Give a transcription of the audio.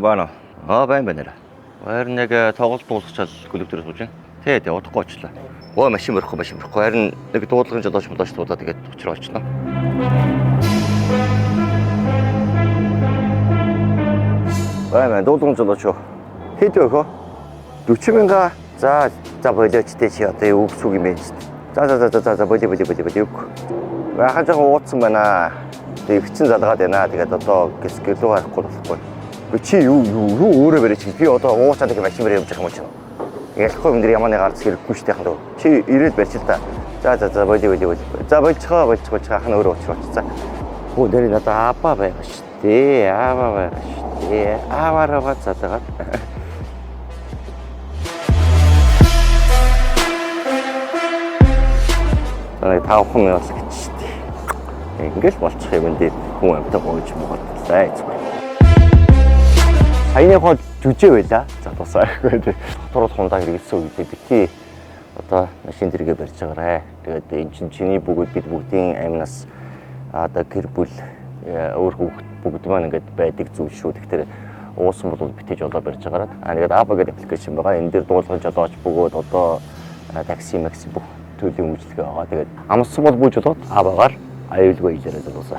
Байна. Байна. Харин яг тоглолт дуусчихад клуб дээр сууж байна. Тэгээд удахгүй очлоо. Машин мөрөхгүй. Харин нэг дуудлагын жолооч дуудаад тэгээд учраа олчихно. Дуудлагын жолооч юу? Хэд вэ хөө? 40,000. За болиочтэй чи одоо юу гэсэн юм бэ? За болио. Хаа жаа уудсан байна. Тэгээд хчин залгаад байна. Тэгээд одоо гэлөө харахгүй болохгүй. Чи юу өөрөө барьж чи би одоо уучаад их машин барь явж байгаа юм чинь. Ялахгүй юм дээр ямар нэг гарц хэрэггүй штэ хаа. Чи ирээд барьж л та. За болио. За болчихоо хана өөрөө уучраач. За. Хөө дээр надад аба байгаа штэ. Аваараа цаагаад. Аа таахгүй юм бас гэж штэ. Ингээл болчих юм дээр хүн амтаа гоож муугатлаа. Саяныхоо жүжээ байла. За тусаагүй тий. Турууд хундаа хэрэгэлсэн үедээ бити одоо машин зэрэгээ барьж байгаарэ. Тэгээд эн чинь чиний бид бүгдийн амнаас одоо гэр бүл өөр бүгд маань ингээд байдаг зүйл шүү. Тэгэхээр уусан бол битэж болоо барьж байгаараа. Тэгээд аба гэдэг аппликейшн байгаа. Энэ дээр дуулгын жолооч бөгөөд одоо такси бүх төрлийн үйлчилгээ байгаа. Тэгээд амссан бол бүүж болоод абагаар аюулгүй хэлээрээ дуусаа.